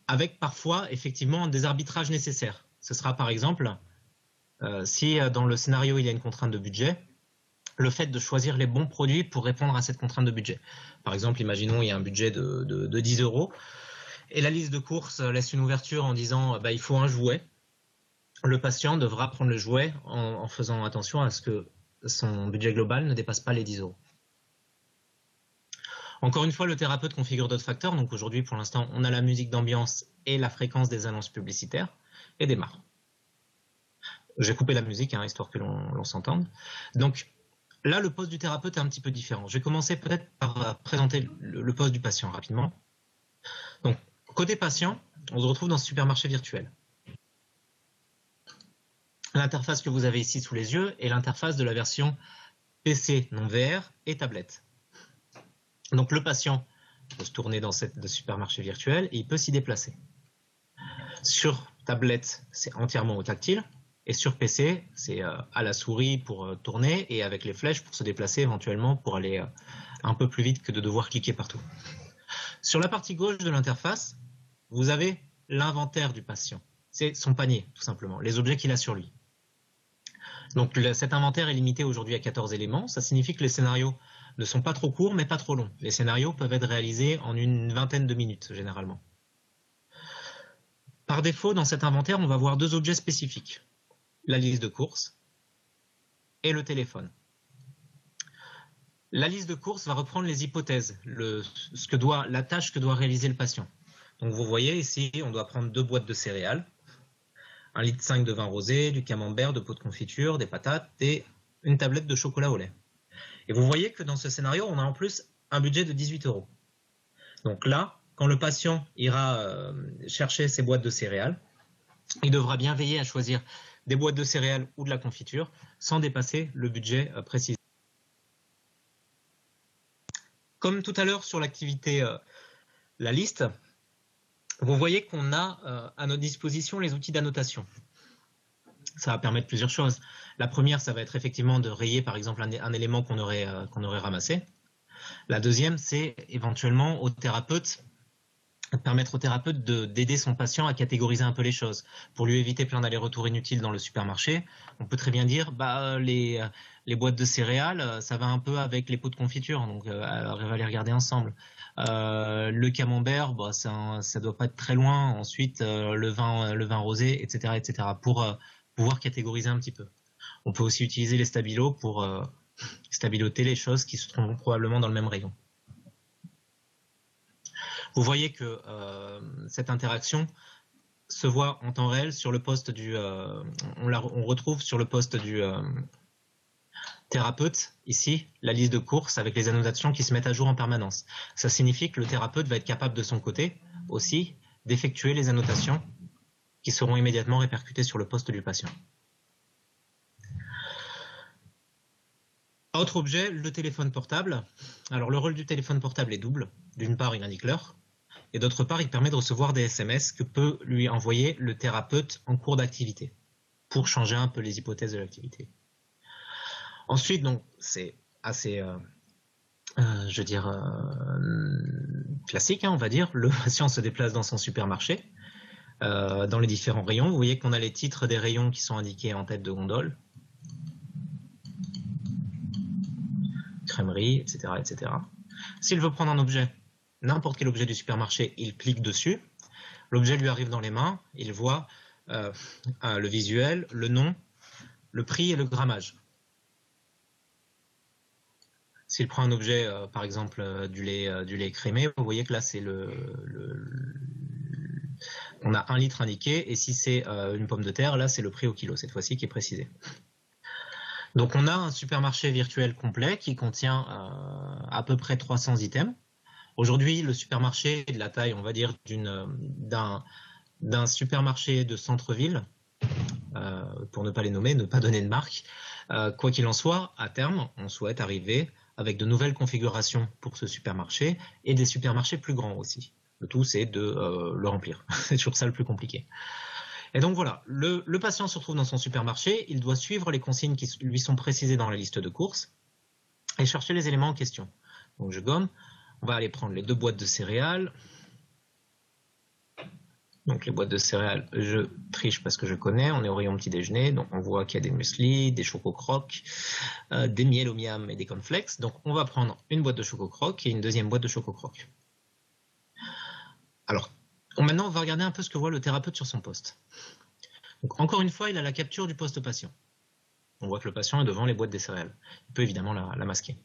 avec parfois effectivement des arbitrages nécessaires. Ce sera par exemple, si dans le scénario il y a une contrainte de budget, le fait de choisir les bons produits pour répondre à cette contrainte de budget. Par exemple, imaginons il y a un budget de 10 € et la liste de courses laisse une ouverture en disant il faut un jouet. Le patient devra prendre le jouet en faisant attention à ce que son budget global ne dépasse pas les 10 €. Encore une fois, le thérapeute configure d'autres facteurs. Donc aujourd'hui, pour l'instant, on a la musique d'ambiance et la fréquence des annonces publicitaires et démarre. J'ai coupé la musique, hein, histoire que l'on s'entende. Donc là, le poste du thérapeute est un petit peu différent. Je vais commencer peut-être par présenter le poste du patient rapidement. Donc, côté patient, on se retrouve dans ce supermarché virtuel. L'interface que vous avez ici sous les yeux est l'interface de la version PC non VR et tablette. Donc le patient peut se tourner dans ce supermarché virtuel et il peut s'y déplacer. Sur tablette, c'est entièrement au tactile. Et sur PC, c'est à la souris pour tourner et avec les flèches pour se déplacer éventuellement pour aller un peu plus vite que de devoir cliquer partout. Sur la partie gauche de l'interface, vous avez l'inventaire du patient. C'est son panier, tout simplement, les objets qu'il a sur lui. Donc cet inventaire est limité aujourd'hui à 14 éléments. Ça signifie que les scénarios ne sont pas trop courts, mais pas trop longs. Les scénarios peuvent être réalisés en une vingtaine de minutes, généralement. Par défaut, dans cet inventaire, on va voir 2 objets spécifiques. La liste de courses et le téléphone. La liste de courses va reprendre les hypothèses, la tâche que doit réaliser le patient. Donc vous voyez ici, on doit prendre 2 boîtes de céréales, 1,5 litre de vin rosé, du camembert, de pots de confiture, des patates et une tablette de chocolat au lait. Et vous voyez que dans ce scénario, on a en plus un budget de 18 €. Donc là, quand le patient ira chercher ses boîtes de céréales, il devra bien veiller à choisir des boîtes de céréales ou de la confiture sans dépasser le budget précis. Comme tout à l'heure sur l'activité la liste, vous voyez qu'on a à notre disposition les outils d'annotation. Ça va permettre plusieurs choses. La première, ça va être effectivement de rayer par exemple un élément qu'on aurait ramassé. La deuxième, c'est éventuellement permettre au thérapeute d'aider son patient à catégoriser un peu les choses. Pour lui éviter plein d'allers-retours inutiles dans le supermarché, on peut très bien dire les boîtes de céréales, ça va un peu avec les pots de confiture, donc on va les regarder ensemble. Le camembert, ça doit pas être très loin. Ensuite, le vin rosé, etc., etc., pour pouvoir catégoriser un petit peu. On peut aussi utiliser les stabilos pour stabiloter les choses qui se trouveront probablement dans le même rayon. Vous voyez que cette interaction se voit en temps réel sur le poste du... on retrouve sur le poste du thérapeute, ici, la liste de courses avec les annotations qui se mettent à jour en permanence. Ça signifie que le thérapeute va être capable de son côté aussi d'effectuer les annotations qui seront immédiatement répercutées sur le poste du patient. Autre objet, le téléphone portable. Alors le rôle du téléphone portable est double. D'une part, il indique l'heure, et d'autre part, il permet de recevoir des SMS que peut lui envoyer le thérapeute en cours d'activité pour changer un peu les hypothèses de l'activité. Ensuite, donc, c'est assez, je veux dire, classique, hein, on va dire. Le patient se déplace dans son supermarché, dans les différents rayons. Vous voyez qu'on a les titres des rayons qui sont indiqués en tête de gondole. Crèmerie, etc., etc. S'il veut prendre un objet, n'importe quel objet du supermarché, il clique dessus. L'objet lui arrive dans les mains. Il voit le visuel, le nom, le prix et le grammage. S'il prend un objet, par exemple du lait écrémé, vous voyez que là c'est on a 1 litre indiqué, et si c'est une pomme de terre, là c'est le prix au kilo, cette fois-ci qui est précisé. Donc on a un supermarché virtuel complet qui contient à peu près 300 items. Aujourd'hui, le supermarché est de la taille, on va dire, d'un supermarché de centre-ville, pour ne pas les nommer, ne pas donner de marque. Quoi qu'il en soit, à terme, on souhaite arriver avec de nouvelles configurations pour ce supermarché et des supermarchés plus grands aussi. Le tout, c'est de le remplir. C'est toujours ça le plus compliqué. Et donc voilà, le patient se retrouve dans son supermarché, il doit suivre les consignes qui lui sont précisées dans la liste de courses et chercher les éléments en question. Donc je gomme, on va aller prendre les 2 boîtes de céréales. Donc les boîtes de céréales, je triche parce que je connais, on est au rayon petit déjeuner, donc on voit qu'il y a des muesli, des choco-crocs, des miel au miam et des cornflakes. Donc on va prendre une boîte de choco-crocs et une deuxième boîte de choco-crocs. Alors, maintenant, on va regarder un peu ce que voit le thérapeute sur son poste. Donc, encore une fois, il a la capture du poste patient. On voit que le patient est devant les boîtes des céréales. Il peut évidemment la masquer.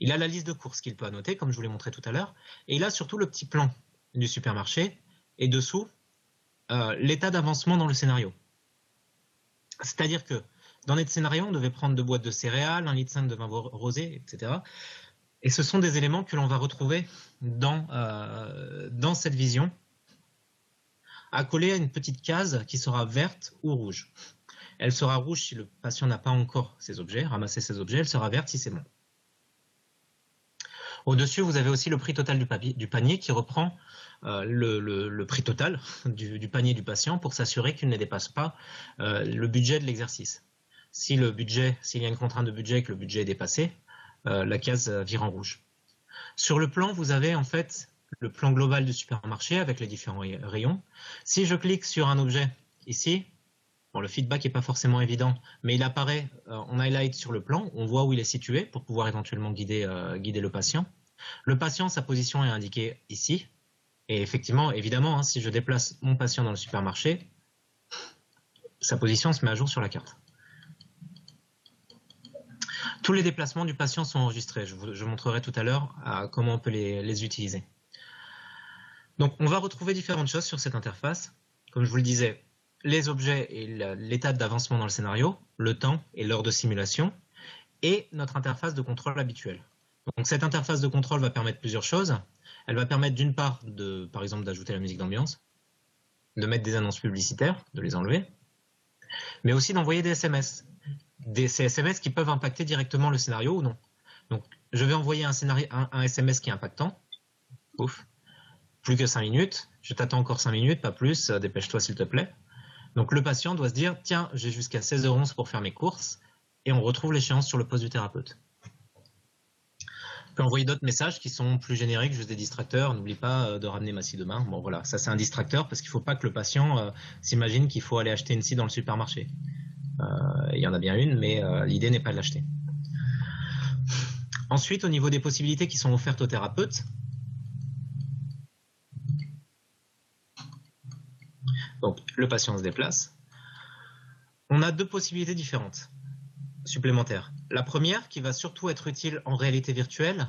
Il a la liste de courses qu'il peut annoter, comme je vous l'ai montré tout à l'heure. Et il a surtout le petit plan du supermarché. Et dessous, l'état d'avancement dans le scénario. C'est-à-dire que dans notre scénario, on devait prendre 2 boîtes de céréales, 1,5 litre de vin rosé, etc. Et ce sont des éléments que l'on va retrouver dans cette vision, accolée à une petite case qui sera verte ou rouge. Elle sera rouge si le patient n'a pas encore ses objets, ramassé ses objets, elle sera verte si c'est bon. Au-dessus, vous avez aussi le prix total du panier qui reprend le prix total du panier du patient pour s'assurer qu'il ne dépasse pas le budget de l'exercice. S'il y a une contrainte de budget et que le budget est dépassé, la case vire en rouge. Sur le plan, vous avez en fait le plan global du supermarché avec les différents rayons. Si je clique sur un objet ici, bon, le feedback n'est pas forcément évident, mais il apparaît en highlight sur le plan, on voit où il est situé pour pouvoir éventuellement guider le patient. Le patient, sa position est indiquée ici, et effectivement, évidemment, hein, si je déplace mon patient dans le supermarché, sa position se met à jour sur la carte. Tous les déplacements du patient sont enregistrés. Je montrerai tout à l'heure comment on peut les utiliser. Donc, on va retrouver différentes choses sur cette interface. Comme je vous le disais, les objets et l'étape d'avancement dans le scénario, le temps et l'heure de simulation, et notre interface de contrôle habituelle. Donc, cette interface de contrôle va permettre plusieurs choses. Elle va permettre d'une part, par exemple, d'ajouter la musique d'ambiance, de mettre des annonces publicitaires, de les enlever, mais aussi d'envoyer des SMS. Ces SMS qui peuvent impacter directement le scénario ou non. Donc, je vais envoyer un SMS qui est impactant. Ouf. Plus que 5 minutes. Je t'attends encore 5 minutes, pas plus. Dépêche-toi, s'il te plaît. Donc, le patient doit se dire, tiens, j'ai jusqu'à 16h11 pour faire mes courses. Et on retrouve l'échéance sur le poste du thérapeute. On peut envoyer d'autres messages qui sont plus génériques, juste des distracteurs. N'oublie pas de ramener ma scie demain. Bon, voilà, ça c'est un distracteur parce qu'il ne faut pas que le patient s'imagine qu'il faut aller acheter une scie dans le supermarché. Il y en a bien une, mais l'idée n'est pas de l'acheter. Ensuite, au niveau des possibilités qui sont offertes aux thérapeutes, donc le patient se déplace, on a 2 possibilités différentes, supplémentaires. La première, qui va surtout être utile en réalité virtuelle,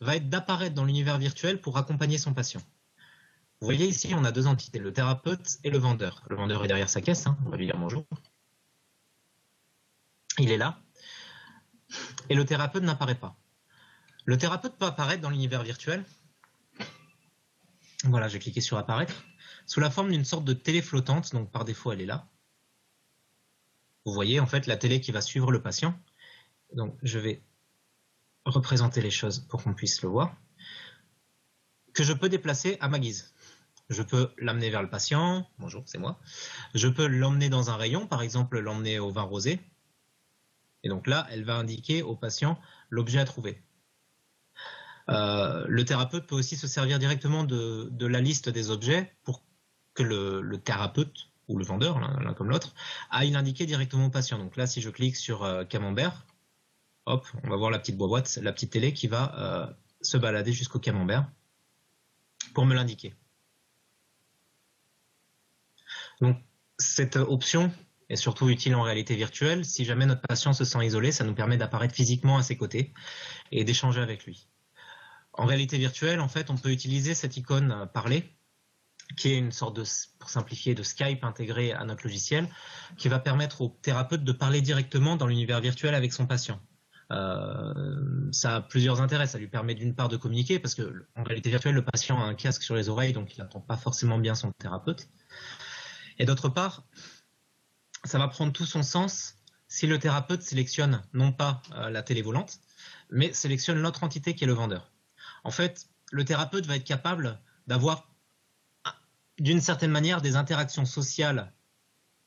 va être d'apparaître dans l'univers virtuel pour accompagner son patient. Vous voyez ici, on a deux entités, le thérapeute et le vendeur. Le vendeur est derrière sa caisse, on va lui dire bonjour. Il est là. Et le thérapeute n'apparaît pas. Le thérapeute peut apparaître dans l'univers virtuel. Voilà, j'ai cliqué sur apparaître, sous la forme d'une sorte de télé flottante, donc par défaut elle est là. Vous voyez en fait la télé qui va suivre le patient. Donc je vais représenter les choses pour qu'on puisse le voir. Que je peux déplacer à ma guise. Je peux l'amener vers le patient, bonjour c'est moi. Je peux l'emmener dans un rayon, par exemple l'emmener au vin rosé. Et donc là, elle va indiquer au patient l'objet à trouver. Le thérapeute peut aussi se servir directement de la liste des objets pour que le thérapeute ou le vendeur, l'un comme l'autre, aille l'indiquer directement au patient. Donc là, si je clique sur camembert, hop, on va voir la petite boîte, la petite télé qui va se balader jusqu'au camembert pour me l'indiquer. Donc cette option est surtout utile en réalité virtuelle. Si jamais notre patient se sent isolé, ça nous permet d'apparaître physiquement à ses côtés et d'échanger avec lui. En réalité virtuelle, en fait, on peut utiliser cette icône parler, qui est une sorte de, pour simplifier, de Skype intégré à notre logiciel, qui va permettre au thérapeute de parler directement dans l'univers virtuel avec son patient. Ça a plusieurs intérêts. Ça lui permet d'une part de communiquer, parce que en réalité virtuelle, le patient a un casque sur les oreilles, donc il n'entend pas forcément bien son thérapeute. Et d'autre part, ça va prendre tout son sens si le thérapeute sélectionne non pas la télé volante, mais sélectionne l'autre entité qui est le vendeur. En fait, le thérapeute va être capable d'avoir, d'une certaine manière, des interactions sociales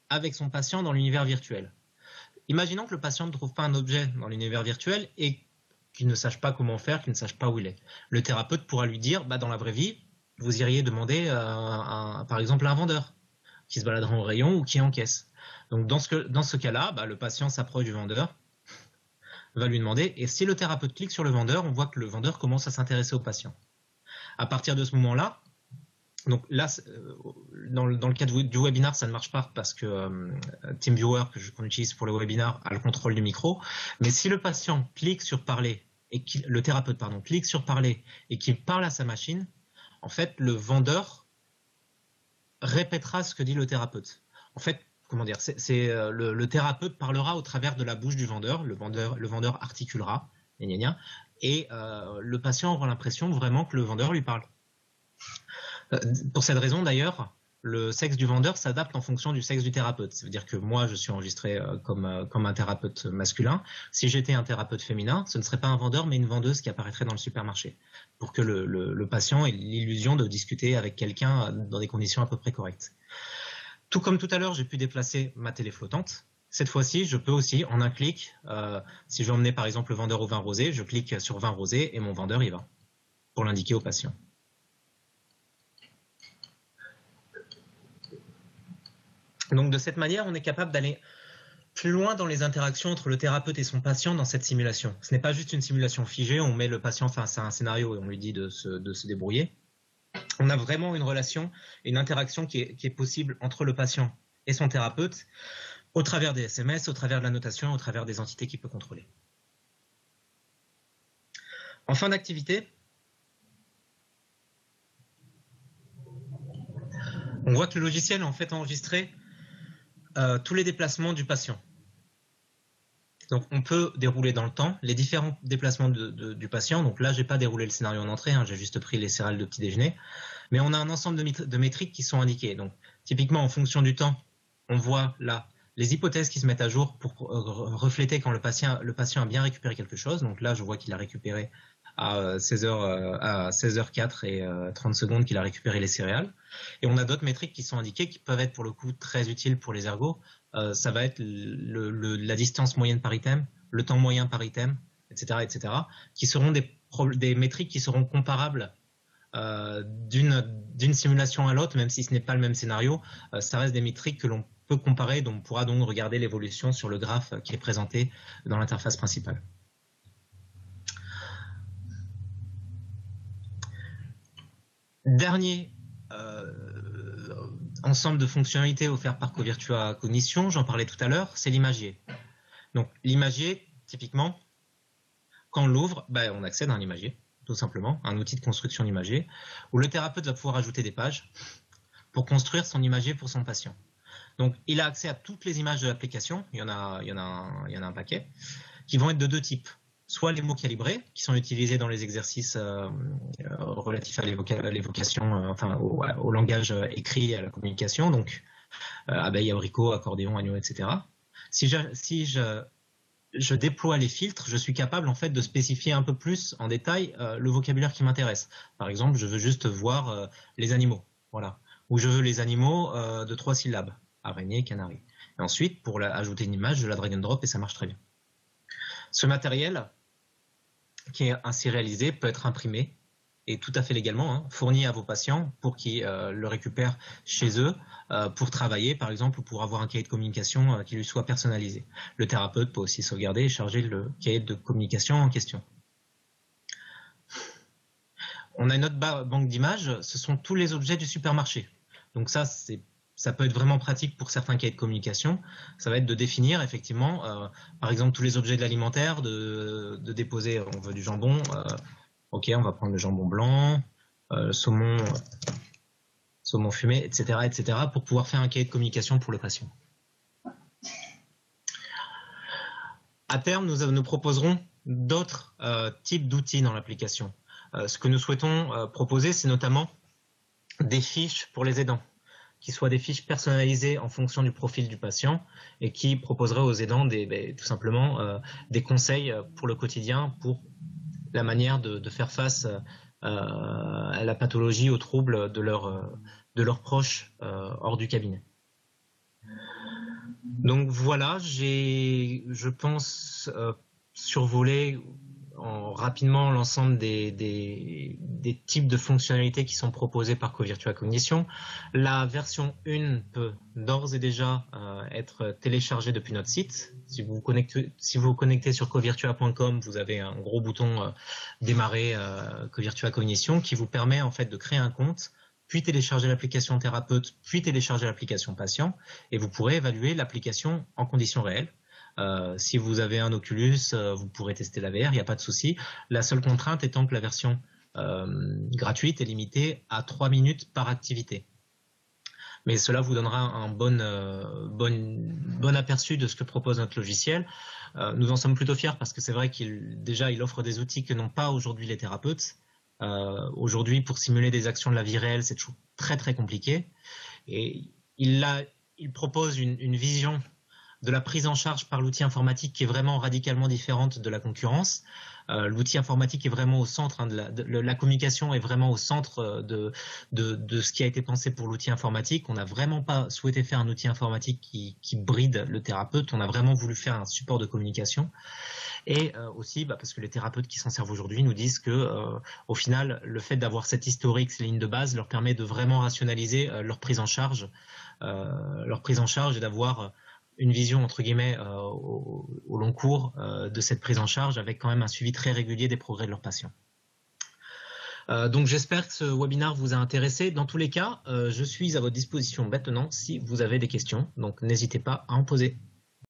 avec son patient dans l'univers virtuel. Imaginons que le patient ne trouve pas un objet dans l'univers virtuel et qu'il ne sache pas comment faire, qu'il ne sache pas où il est. Le thérapeute pourra lui dire, dans la vraie vie, vous iriez demander par exemple à un vendeur qui se baladera en rayon ou qui encaisse. Donc dans ce cas-là, le patient s'approche du vendeur, va lui demander, et si le thérapeute clique sur le vendeur, on voit que le vendeur commence à s'intéresser au patient. À partir de ce moment-là, donc là, dans le cas du webinar, ça ne marche pas parce que TeamViewer, qu'on utilise pour le webinar, a le contrôle du micro. Mais si le patient clique sur parler, et le thérapeute clique sur parler et qu'il parle à sa machine, en fait, le vendeur répétera ce que dit le thérapeute. En fait, comment dire, le thérapeute parlera au travers de la bouche du vendeur, le vendeur articulera, et le patient aura l'impression vraiment que le vendeur lui parle. Pour cette raison d'ailleurs, le sexe du vendeur s'adapte en fonction du sexe du thérapeute. Ça veut dire que moi, je suis enregistré comme un thérapeute masculin. Si j'étais un thérapeute féminin, ce ne serait pas un vendeur, mais une vendeuse qui apparaîtrait dans le supermarché, pour que le patient ait l'illusion de discuter avec quelqu'un dans des conditions à peu près correctes. Tout comme tout à l'heure, j'ai pu déplacer ma télé flottante. Cette fois-ci, je peux aussi, en un clic, si je veux emmener par exemple le vendeur au vin rosé, je clique sur vin rosé et mon vendeur y va, pour l'indiquer au patient. Donc de cette manière, on est capable d'aller plus loin dans les interactions entre le thérapeute et son patient dans cette simulation. Ce n'est pas juste une simulation figée, on met le patient face à un scénario et on lui dit de se débrouiller. On a vraiment une relation, une interaction qui est possible entre le patient et son thérapeute au travers des SMS, au travers de la notation, au travers des entités qu'il peut contrôler. En fin d'activité, on voit que le logiciel a en fait enregistré tous les déplacements du patient. Donc on peut dérouler dans le temps les différents déplacements du patient. Donc là, je n'ai pas déroulé le scénario en entrée, j'ai juste pris les céréales de petit déjeuner. Mais on a un ensemble de métriques qui sont indiquées. Donc typiquement, en fonction du temps, on voit là les hypothèses qui se mettent à jour pour refléter quand le patient a bien récupéré quelque chose. Donc là, je vois qu'il a récupéré à 16h04 et 30 secondes qu'il a récupéré les céréales. Et on a d'autres métriques qui sont indiquées qui peuvent être pour le coup très utiles pour les ergos. Ça va être la distance moyenne par item, le temps moyen par item, etc., qui seront des métriques qui seront comparables d'une simulation à l'autre, même si ce n'est pas le même scénario. Ça reste des métriques que l'on peut comparer, dont on pourra donc regarder l'évolution sur le graphe qui est présenté dans l'interface principale. Dernier ensemble de fonctionnalités offertes par Covirtua Cognition, j'en parlais tout à l'heure, c'est l'imagier. Donc l'imagier, typiquement, quand on l'ouvre, on accède à un imagier, tout simplement, un outil de construction d'imagier, où le thérapeute va pouvoir ajouter des pages pour construire son imagier pour son patient. Donc, il a accès à toutes les images de l'application, il y en a un paquet, qui vont être de deux types. Soit les mots calibrés, qui sont utilisés dans les exercices relatifs à l'évocation, au langage écrit et à la communication, donc abeille, abricot, accordéon, agneau, etc. Si je déploie les filtres, je suis capable en fait de spécifier un peu plus en détail le vocabulaire qui m'intéresse. Par exemple, je veux juste voir les animaux, voilà, ou je veux les animaux de 3 syllabes, araignée, canari. Et ensuite, pour ajouter une image, je la drag and drop et ça marche très bien. Ce matériel qui est ainsi réalisé peut être imprimé et tout à fait légalement fourni à vos patients pour qu'ils le récupèrent chez eux pour travailler par exemple ou pour avoir un cahier de communication qui lui soit personnalisé. Le thérapeute peut aussi sauvegarder et charger le cahier de communication en question. On a une autre banque d'images, ce sont tous les objets du supermarché. Donc ça peut être vraiment pratique pour certains cahiers de communication. Ça va être de définir effectivement, par exemple, tous les objets de l'alimentaire, de déposer, on veut du jambon, ok, on va prendre le jambon blanc, saumon fumé, etc., pour pouvoir faire un cahier de communication pour le patient. À terme, nous proposerons d'autres types d'outils dans l'application. Ce que nous souhaitons proposer, c'est notamment des fiches pour les aidants, qui soient des fiches personnalisées en fonction du profil du patient et qui proposeraient aux aidants tout simplement des conseils pour le quotidien, pour la manière de faire face à la pathologie, aux troubles de leurs proches hors du cabinet. Donc voilà, je pense survoler rapidement l'ensemble des types de fonctionnalités qui sont proposées par Covirtua Cognition. La version 1 peut d'ores et déjà être téléchargée depuis notre site. Si vous vous connectez sur covirtua.com, vous avez un gros bouton démarrer Covirtua Cognition qui vous permet en fait de créer un compte, puis télécharger l'application thérapeute, puis télécharger l'application patient, et vous pourrez évaluer l'application en conditions réelles. Si vous avez un Oculus, vous pourrez tester la VR, il n'y a pas de souci. La seule contrainte étant que la version gratuite est limitée à 3 minutes par activité. Mais cela vous donnera un bon aperçu de ce que propose notre logiciel. Nous en sommes plutôt fiers parce que c'est vrai qu'il offre des outils que n'ont pas aujourd'hui les thérapeutes. Aujourd'hui, pour simuler des actions de la vie réelle, c'est toujours très très compliqué. Et il propose une vision de la prise en charge par l'outil informatique qui est vraiment radicalement différente de la concurrence. L'outil informatique est vraiment au centre, la communication est vraiment au centre de ce qui a été pensé pour l'outil informatique. On n'a vraiment pas souhaité faire un outil informatique qui bride le thérapeute, on a vraiment voulu faire un support de communication. Et aussi parce que les thérapeutes qui s'en servent aujourd'hui nous disent que au final, le fait d'avoir cet historique, ces lignes de base, leur permet de vraiment rationaliser leur prise en charge et d'avoir une vision entre guillemets au long cours de cette prise en charge avec quand même un suivi très régulier des progrès de leurs patients. Donc j'espère que ce webinaire vous a intéressé. Dans tous les cas, je suis à votre disposition maintenant si vous avez des questions, donc n'hésitez pas à en poser.